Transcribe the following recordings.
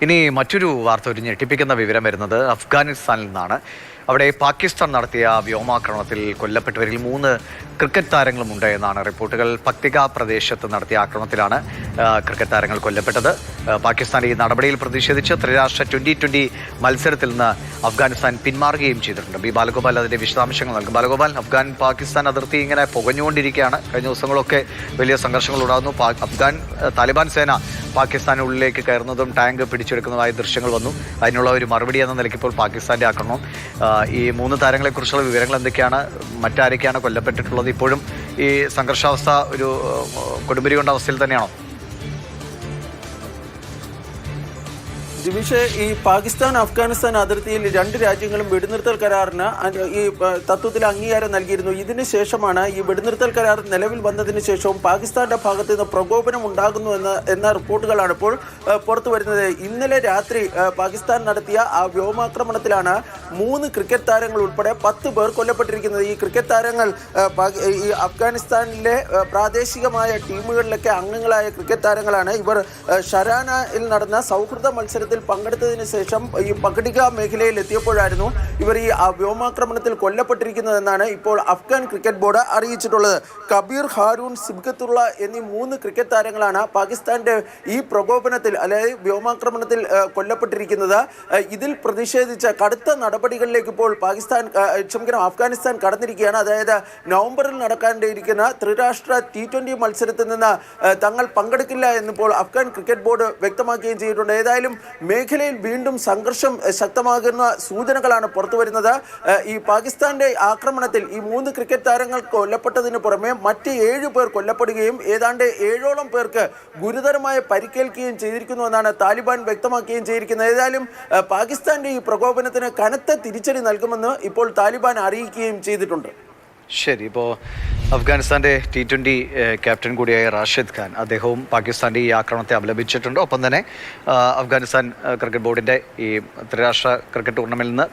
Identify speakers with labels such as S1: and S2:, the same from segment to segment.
S1: ഇനി മറ്റൊരു വാർത്ത ഒരു ഞെട്ടിപ്പിക്കുന്ന വിവരം വരുന്നത് അഫ്ഗാനിസ്ഥാനിൽ നിന്നാണ്. അവിടെ പാകിസ്ഥാൻ നടത്തിയ വ്യോമാക്രമണത്തിൽ കൊല്ലപ്പെട്ടവരിൽ 3 ക്രിക്കറ്റ് താരങ്ങളുമുണ്ട് എന്നാണ് റിപ്പോർട്ടുകൾ. പക്തിക പ്രദേശത്ത് നടത്തിയ ആക്രമണത്തിലാണ് ക്രിക്കറ്റ് താരങ്ങൾ കൊല്ലപ്പെട്ടത്. പാകിസ്ഥാന്റെ ഈ നടപടിയിൽ പ്രതിഷേധിച്ച് ത്രിരാഷ്ട്ര T20 മത്സരത്തിൽ നിന്ന് അഫ്ഗാനിസ്ഥാൻ പിന്മാറുകയും ചെയ്തിട്ടുണ്ട്. ബി ബാലഗോപാൽ അതിന്റെ വിശദാംശങ്ങൾ നൽകും. ബാലഗോപാൽ, അഫ്ഗാൻ പാകിസ്ഥാൻ അതിർത്തി ഇങ്ങനെ പുകഞ്ഞുകൊണ്ടിരിക്കുകയാണ്. കഴിഞ്ഞ ദിവസങ്ങളൊക്കെ വലിയ സംഘർഷങ്ങൾ ഉണ്ടാകുന്നു. അഫ്ഗാൻ താലിബാൻ സേന പാകിസ്ഥാനുള്ളിലേക്ക് കയറുന്നതും ടാങ്ക് പിടിച്ചെടുക്കുന്നതുമായ ദൃശ്യങ്ങൾ വന്നു. അതിനുള്ള ഒരു മറുപടി എന്ന നിലയ്ക്ക് ഇപ്പോൾ പാകിസ്ഥാന്റെ ആക്രമണം. ഈ 3 താരങ്ങളെക്കുറിച്ചുള്ള വിവരങ്ങൾ എന്തൊക്കെയാണ്? മറ്റാരൊക്കെയാണ് കൊല്ലപ്പെട്ടിട്ടുള്ളത്? ഇപ്പോഴും ഈ സംഘർഷാവസ്ഥ ഒരു കൊടുമ്പിരി കൊണ്ട അവസ്ഥയിൽ തന്നെയാണോ?
S2: ജിബീഷ്, ഈ പാകിസ്ഥാൻ അഫ്ഗാനിസ്ഥാൻ അതിർത്തിയിൽ 2 രാജ്യങ്ങളും വെടിനിർത്തൽ കരാറിന് ഈ തത്വത്തിൽ അംഗീകാരം നൽകിയിരുന്നു. ഇതിന് ശേഷമാണ് ഈ വെടിനിർത്തൽ കരാർ നിലവിൽ വന്നതിന് ശേഷവും പാകിസ്ഥാന്റെ ഭാഗത്ത് നിന്ന് പ്രകോപനം ഉണ്ടാകുന്നു എന്ന റിപ്പോർട്ടുകളാണ് ഇപ്പോൾ പുറത്തു വരുന്നത്. ഇന്നലെ രാത്രി പാകിസ്ഥാൻ നടത്തിയ ആ വ്യോമാക്രമണത്തിലാണ് 3 ക്രിക്കറ്റ് താരങ്ങൾ ഉൾപ്പെടെ 10 പേർ കൊല്ലപ്പെട്ടിരിക്കുന്നത്. ഈ ക്രിക്കറ്റ് താരങ്ങൾ ഈ അഫ്ഗാനിസ്ഥാനിലെ പ്രാദേശികമായ ടീമുകളിലൊക്കെ അംഗങ്ങളായ ക്രിക്കറ്റ് താരങ്ങളാണ്. ഇവർ ഷരാനയിൽ നടന്ന സൗഹൃദ മത്സരത്തിൽ പങ്കെടുത്തതിന് ശേഷം ഈ പകടിക മേഖലയിൽ എത്തിയപ്പോഴായിരുന്നു ഇവർ ഈ വ്യോമാക്രമണത്തിൽ കൊല്ലപ്പെട്ടിരിക്കുന്നതെന്നാണ് ഇപ്പോൾ അഫ്ഗാൻ ക്രിക്കറ്റ് ബോർഡ് അറിയിച്ചിട്ടുള്ളത്. കബീർ, ഹാരൂൺ, സിബ്ഗത്തുള്ള എന്നീ 3 ക്രിക്കറ്റ് താരങ്ങളാണ് പാകിസ്ഥാന്റെ ഈ പ്രകോപനത്തിൽ, അതായത് വ്യോമാക്രമണത്തിൽ കൊല്ലപ്പെട്ടിരിക്കുന്നത്. ഇതിൽ പ്രതിഷേധിച്ച കടുത്ത നടപടികളിലേക്ക് ഇപ്പോൾ അഫ്ഗാനിസ്ഥാൻ കടന്നിരിക്കുകയാണ്. അതായത് നവംബറിൽ നടക്കാനിരിക്കുന്ന ത്രിരാഷ്ട്ര T20 മത്സരത്തിൽ നിന്ന് തങ്ങൾ പങ്കെടുക്കില്ല എന്നിപ്പോൾ അഫ്ഗാൻ ക്രിക്കറ്റ് ബോർഡ് വ്യക്തമാക്കുകയും ചെയ്തിട്ടുണ്ട്. ഏതായാലും മേഖലയിൽ വീണ്ടും സംഘർഷം ശക്തമാകുന്ന സൂചനകളാണ് പുറത്തുവരുന്നത്. ഈ പാകിസ്ഥാന്റെ ആക്രമണത്തിൽ ഈ 3 ക്രിക്കറ്റ് താരങ്ങൾ കൊല്ലപ്പെട്ടതിന് പുറമെ മറ്റ് 7 പേർ കൊല്ലപ്പെടുകയും ഏതാണ്ട് 7ഓളം പേർക്ക് ഗുരുതരമായ പരിക്കേൽക്കുകയും ചെയ്തിരിക്കുന്നുവെന്നാണ് താലിബാൻ വ്യക്തമാക്കുകയും ചെയ്തിരിക്കുന്നത്. ഏതായാലും പാകിസ്ഥാന്റെ ഈ പ്രകോപനത്തിന് കനത്ത തിരിച്ചടി നൽകുമെന്ന് ഇപ്പോൾ താലിബാൻ അറിയിക്കുകയും ചെയ്തിട്ടുണ്ട്.
S1: ശരി, ഇപ്പോൾ അഫ്ഗാനിസ്ഥാന്റെ T20 ക്യാപ്റ്റൻ കൂടിയായ റാഷിദ് ഖാൻ, അദ്ദേഹവും പാകിസ്ഥാന്റെ ഈ ആക്രമണത്തെ അപലപിച്ചിട്ടുണ്ട്. ഒപ്പം തന്നെ അഫ്ഗാനിസ്ഥാൻ ക്രിക്കറ്റ് ബോർഡിന്റെ ഈ ത്രിരാഷ്ട്ര ക്രിക്കറ്റ് ടൂർണമെന്റിൽ നിന്ന്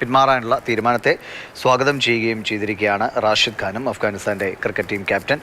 S1: പിന്മാറാനുള്ള തീരുമാനത്തെ സ്വാഗതം ചെയ്യുകയും ചെയ്തിരിക്കുകയാണ് റാഷിദ് ഖാനും, അഫ്ഗാനിസ്ഥാന്റെ ക്രിക്കറ്റ് ടീം ക്യാപ്റ്റൻ.